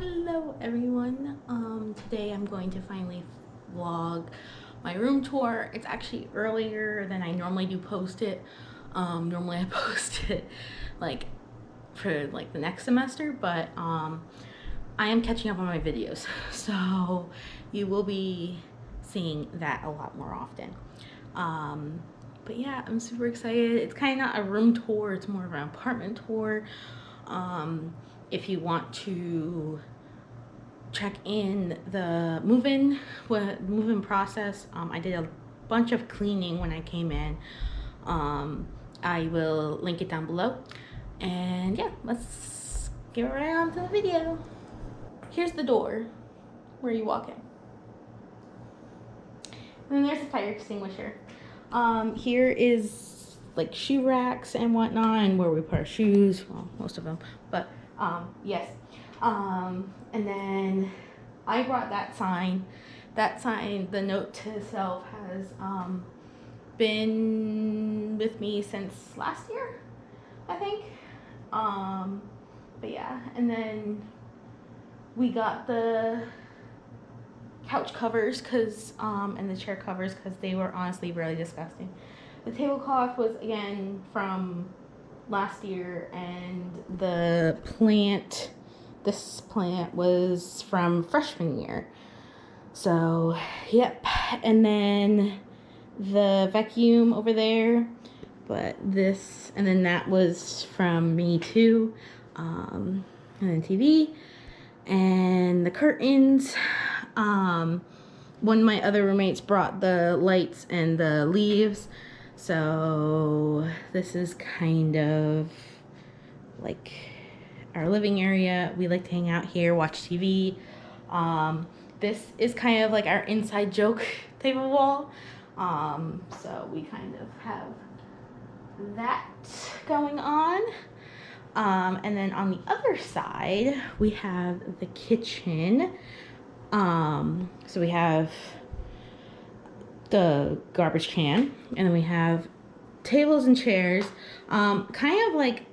Hello everyone. Today I'm going to finally vlog my room tour. It's actually earlier than I normally do post it. Normally I post it like for like the next semester, but I am catching up on my videos. So you will be seeing that a lot more often. But yeah, I'm super excited. It's kind of not a room tour, it's more of an apartment tour. If you want to check in the move-in process, I did a bunch of cleaning when I came in. I will link it down below. And yeah, let's get right on to the video. Here's the door where you walk in. And then there's a fire extinguisher. Here is like shoe racks and whatnot, and where we put our shoes, well, most of them, but yes. And then I brought that sign. That sign, the note to self, has been with me since last year, I think. But yeah, and then we got the couch covers and the chair covers because they were honestly really disgusting. The tablecloth was again from last year, and this plant was from freshman year. So yep. And then the vacuum over there, and then that was from me too. And then TV and the curtains. One of my other roommates brought the lights and the leaves, so this is kind of like our living area. We like to hang out here, watch TV. This is kind of like our inside joke type of wall, so we kind of have that going on. And then on the other side we have the kitchen. So we have the garbage can, and then we have tables and chairs. Kind of like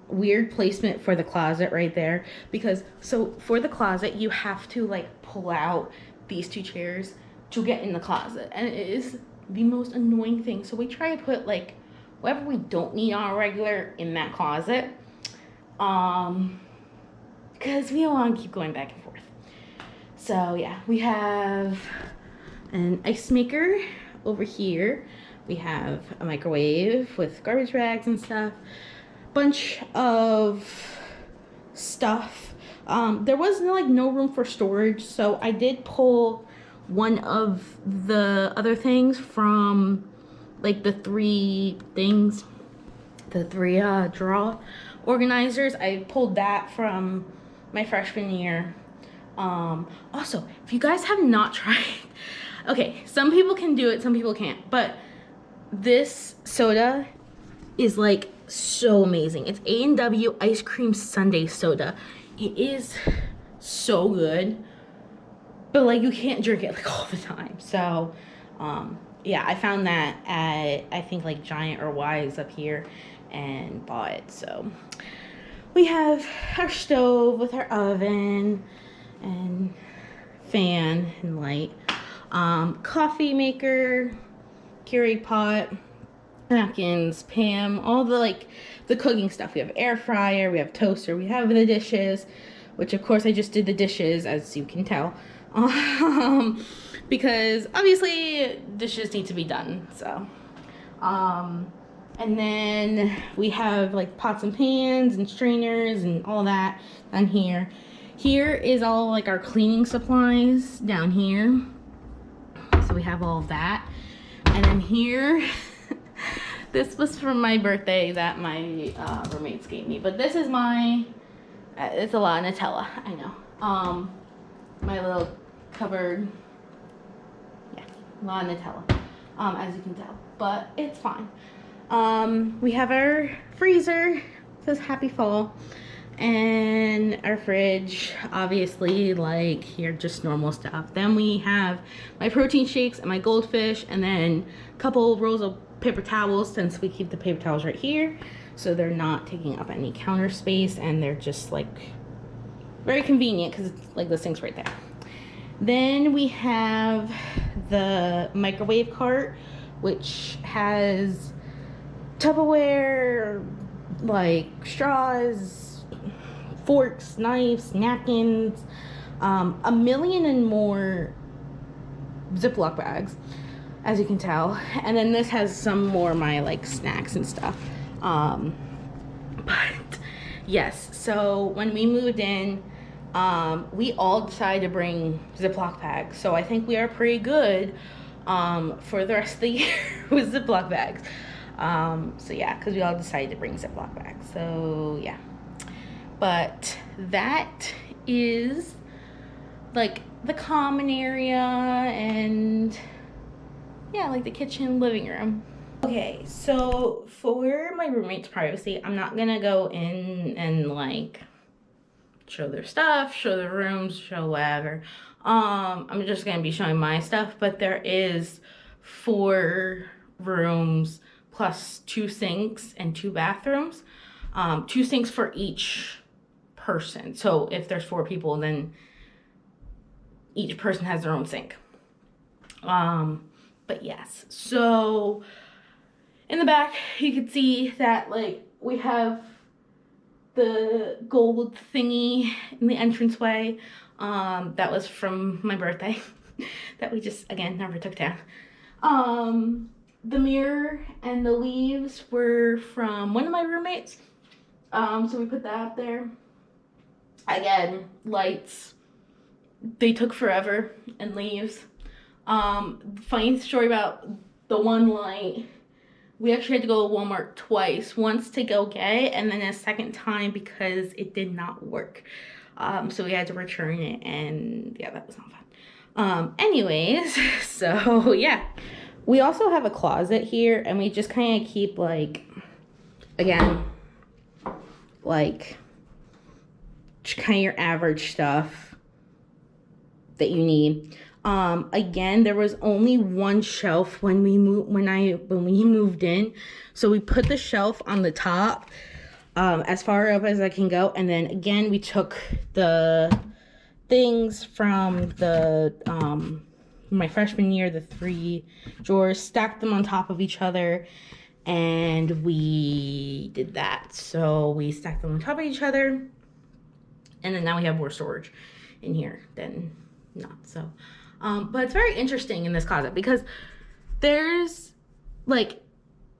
weird placement for the closet right there, because so for the closet you have to like pull out these two chairs to get in the closet, and it is the most annoying thing. So we try to put like whatever we don't need on a regular in that closet, because we don't want to keep going back and forth. So yeah, we have an ice maker over here. We have a microwave with garbage bags and stuff. Bunch of stuff. There was no room for storage, so I did pull one of the other things from like the three drawer organizers. I pulled that from my freshman year. Also, if you guys have not tried, okay, some people can do it, some people can't, but this soda is like so amazing. It's A&W ice cream sundae soda. It is so good, but like you can't drink it like all the time. So yeah, I found that at I think like Giant or Wise up here and bought it. So we have our stove with our oven and fan and light, coffee maker, Keurig pot, napkins, Pam, all the cooking stuff. We have air fryer, we have toaster, we have the dishes, which of course I just did the dishes, as you can tell, because obviously dishes need to be done. So and then we have like pots and pans and strainers and all that down here. Here is all like our cleaning supplies down here. So we have all of that. And then here, this was from my birthday that my roommates gave me. But this is my, it's a lot of Nutella, I know. My little cupboard, yeah, a lot of Nutella, as you can tell. But it's fine. We have our freezer, it says Happy Fall. And our fridge, obviously, like here, just normal stuff. Then we have my protein shakes and my goldfish, and then a couple rolls of paper towels, since we keep the paper towels right here, so they're not taking up any counter space, and they're just like very convenient because it's like the sink's right there. Then we have the microwave cart, which has Tupperware, like straws, forks, knives, napkins, a million and more Ziploc bags, as you can tell. And then this has some more of my like snacks and stuff. But yes, so when we moved in, we all decided to bring Ziploc bags. So I think we are pretty good for the rest of the year with Ziploc bags. So yeah, because we all decided to bring Ziploc bags. So yeah. But that is like the common area and yeah, like the kitchen, living room. Okay, so for my roommate's privacy, I'm not gonna go in and like show their stuff, show their rooms, show whatever. I'm just gonna be showing my stuff, but there is 4 rooms plus 2 sinks and 2 bathrooms. 2 sinks for each person. So if there's 4 people, then each person has their own sink. But yes, so in the back, you can see that like we have the gold thingy in the entranceway. That was from my birthday that we just, again, never took down. The mirror and the leaves were from one of my roommates. So we put that up there. Again, lights, they took forever, and leaves. Funny story about the one light. We actually had to go to Walmart twice. Once to go get it, and then a second time because it did not work. So we had to return it, and yeah, that was not fun. Anyways, so yeah. We also have a closet here, and we just kind of keep like, again, like kind of your average stuff that you need. Again, there was only one shelf when we moved in, so we put the shelf on the top, as far up as I can go, and then again we took the things from the my freshman year, the 3 drawers, stacked them on top of each other, and we did that. So we stacked them on top of each other, and then now we have more storage in here than not. So but it's very interesting in this closet because there's like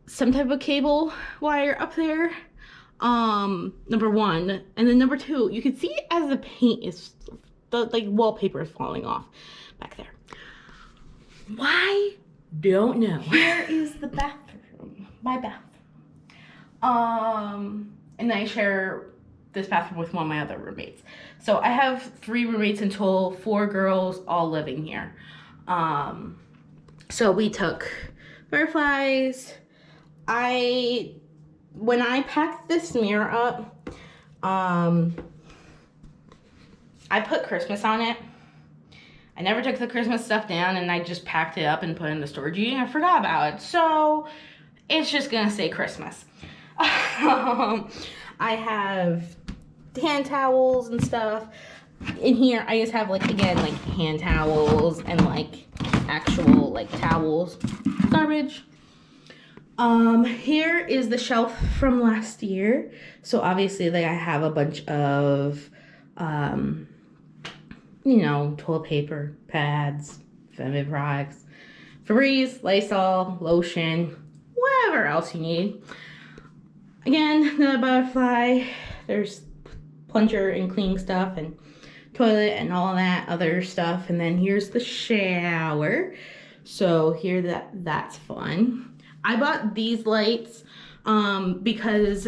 some type of cable wire up there, number 1, and then number 2, you can see as the paint is, the like wallpaper is falling off back there. Why? Don't know. Here is the bathroom, my bathroom. And I share this bathroom with one of my other roommates. So I have 3 roommates in total, 4 girls, all living here. So we took butterflies. When I packed this mirror up, I put Christmas on it. I never took the Christmas stuff down, and I just packed it up and put it in the storage unit, and I forgot about it. So it's just gonna say Christmas. I have hand towels and stuff. In here, I just have like, again, like hand towels and like actual like towels. Garbage. Here is the shelf from last year. So obviously, like I have a bunch of, you know, toilet paper, pads, feminine products, Febreze, Lysol, lotion, whatever else you need. Again, another butterfly. There's plunger and cleaning stuff and toilet and all that other stuff. And then here's the shower. So here that's fun. I bought these lights because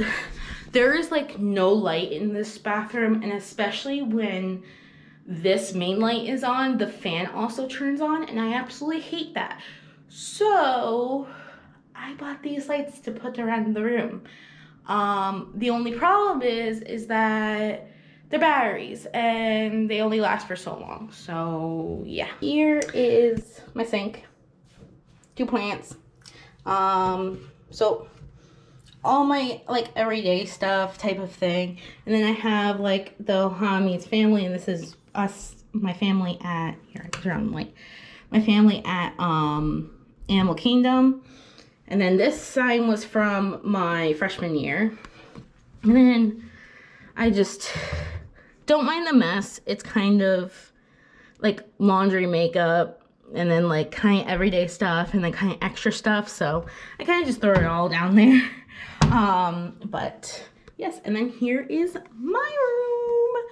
there is like no light in this bathroom, and especially when this main light is on, the fan also turns on, and I absolutely hate that. So I bought these lights to put around the room. The only problem is that they're batteries and they only last for so long. So yeah. Here is my sink, 2 plants. So all my like everyday stuff type of thing. And then I have like the Ohami's family, and this is us, my family at here. I turn on the light. My family at Animal Kingdom. And then this sign was from my freshman year. And then I just don't mind the mess. It's kind of like laundry, makeup, and then like kind of everyday stuff, and then kind of extra stuff. So I kind of just throw it all down there. But yes, and then here is my room.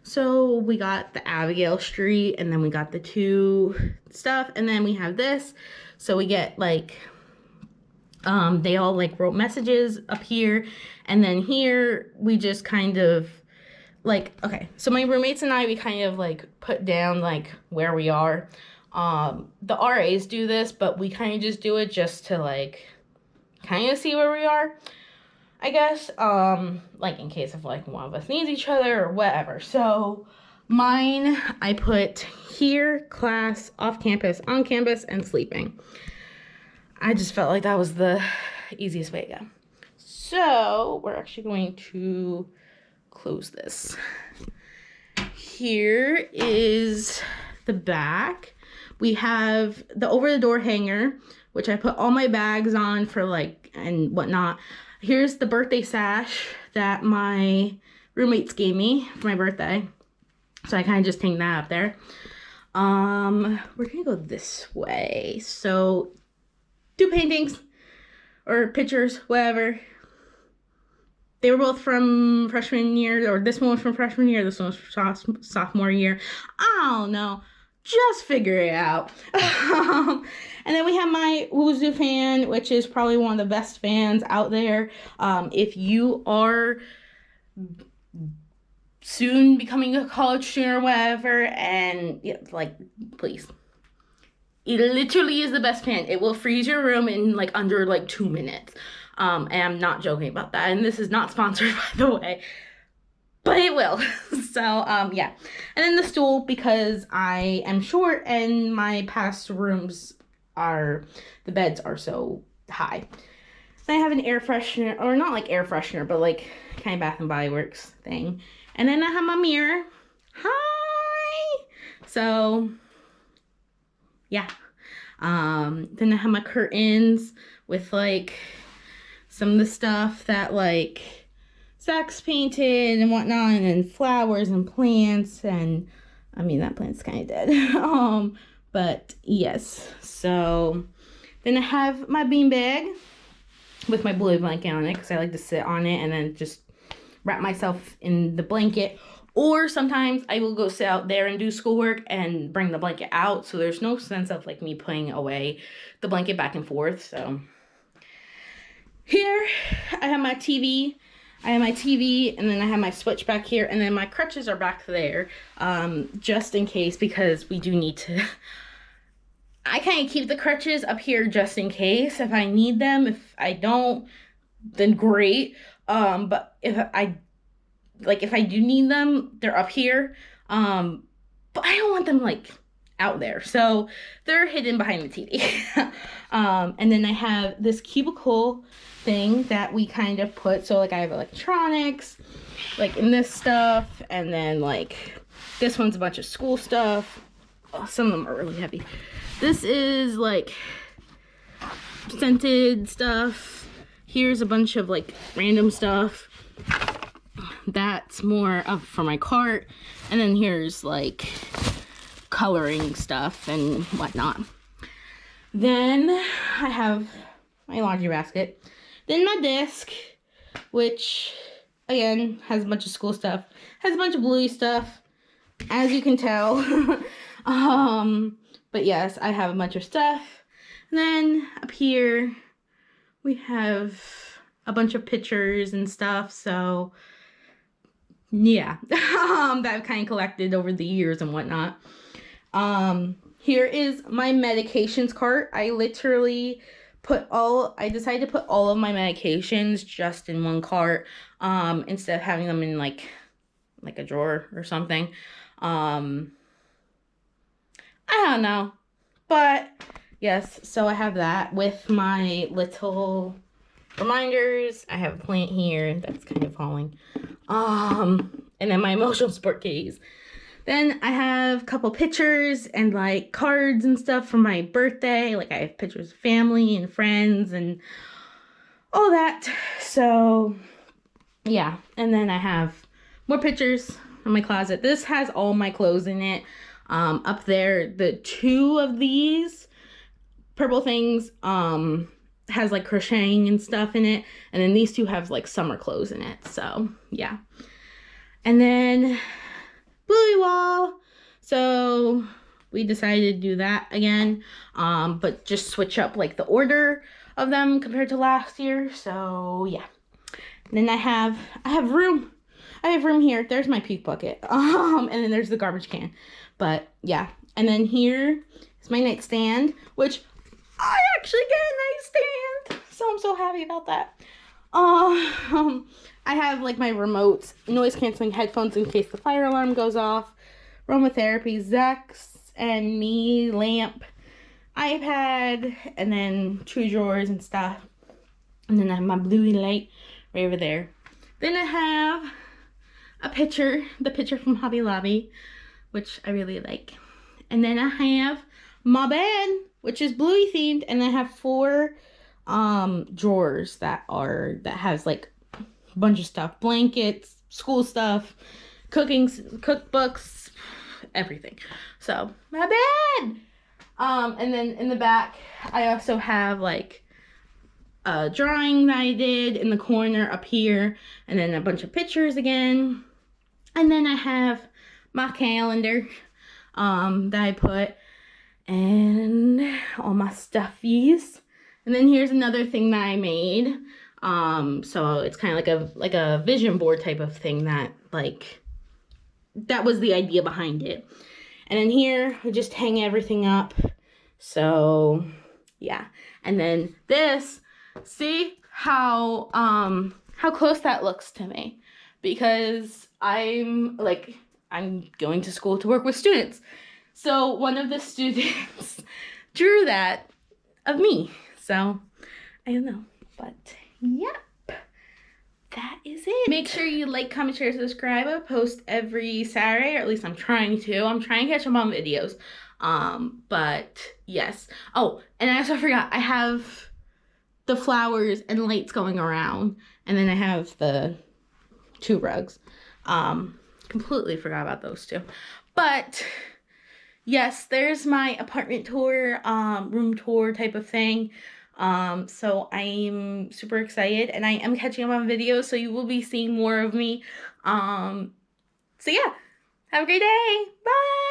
So we got the Abigail Street, and then we got the 2 stuff, and then we have this. So we get like, they all like wrote messages up here, and then here we just kind of like, okay, so my roommates and I, we kind of like put down like where we are. The RAs do this, but we kind of just do it just to like kind of see where we are, I guess, like in case of like one of us needs each other or whatever. So mine, I put here, class, off campus, on campus, and sleeping. I just felt like that was the easiest way to go. So we're actually going to close this. Here is the back. We have the over the door hanger, which I put all my bags on for like and whatnot. Here's the birthday sash that my roommates gave me for my birthday. So I kind of just hang that up there. We're gonna go this way. So 2 paintings or pictures, whatever. They were both from freshman year, or this one was from freshman year, this one was from sophomore year. I don't know. Just figure it out. And then we have my Wuzu fan, which is probably one of the best fans out there. If you are soon becoming a college student or whatever, and yeah, like, please. It literally is the best fan. It will freeze your room in like under like 2 minutes. And I'm not joking about that. And this is not sponsored, by the way, but it will. So, yeah. And then the stool, because I am short and my past rooms the beds are so high. Then I have an air freshener, or not like air freshener, but like kind of Bath and Body Works thing. And then I have my mirror. Hi! So, yeah. Then I have my curtains with like some of the stuff that like Zach's painted and whatnot, and then flowers and plants, and I mean that plant's kind of dead. But yes. So then I have my beanbag with my blue blanket on it, because I like to sit on it and then just wrap myself in the blanket. Or sometimes I will go sit out there and do schoolwork and bring the blanket out, so there's no sense of like me putting away the blanket back and forth. So here I have my TV. And then I have my switch back here, and then my crutches are back there, just in case, because we do need to. I kind of keep the crutches up here just in case if I need them. If I don't, then great. But if I do need them, they're up here. But I don't want them like out there, so they're hidden behind the TV. And then I have this cubicle thing that we kind of put, so like I have electronics like in this stuff, and then like this one's a bunch of school stuff. Oh, some of them are really heavy. This is like scented stuff. Here's a bunch of like random stuff. That's more of for my cart. And then here's like coloring stuff and whatnot. Then I have my laundry basket. Then my desk, which again has a bunch of school stuff, has a bunch of bluey stuff, as you can tell. But yes, I have a bunch of stuff. And then up here we have a bunch of pictures and stuff. So yeah, that I've kind of collected over the years and whatnot. Here is my medications cart. I literally I decided to put all of my medications just in one cart, instead of having them in like a drawer or something. I don't know, but yes, so I have that with my little reminders. I have a plant here that's kind of falling. And then my emotional support case. Then I have a couple pictures and like cards and stuff for my birthday. Like I have pictures of family and friends and all that. So yeah. And then I have more pictures in my closet. This has all my clothes in it. Up there, the 2 of these purple things has like crocheting and stuff in it. And then these 2 have like summer clothes in it. So yeah. And then Bluey wall. So we decided to do that again, but just switch up like the order of them compared to last year. So yeah. And then I have room. I have room here. There's my puke bucket. And then there's the garbage can. But yeah. And then here is my nightstand, which I actually get a nightstand. So I'm so happy about that. I have like my remote noise canceling headphones in case the fire alarm goes off, aromatherapy, Zex and me, lamp, iPad, and then 2 drawers and stuff. And then I have my Bluey light right over there. Then I have a picture, the picture from Hobby Lobby, which I really like. And then I have my bed, which is Bluey themed, and I have 4 drawers that has like a bunch of stuff, blankets, school stuff, cookbooks, everything. So my bed. And then in the back I also have like a drawing that I did in the corner up here, and then a bunch of pictures again. And then I have my calendar that I put, and all my stuffies. And then here's another thing that I made. So it's kind of like a vision board type of thing that was the idea behind it. And then here we just hang everything up. So yeah. And then this, see how close that looks to me, because I'm going to school to work with students. So one of the students drew that of me. So I don't know, but yep, that is it. Make sure you like, comment, share, subscribe. I post every Saturday, or at least I'm trying to. I'm trying to catch up on videos. But yes. Oh, and I also forgot, I have the flowers and lights going around, and then I have the 2 rugs. Completely forgot about those 2. But yes, there's my apartment tour, room tour type of thing. So I'm super excited, and I am catching up on videos, so you will be seeing more of me. So yeah, have a great day. Bye.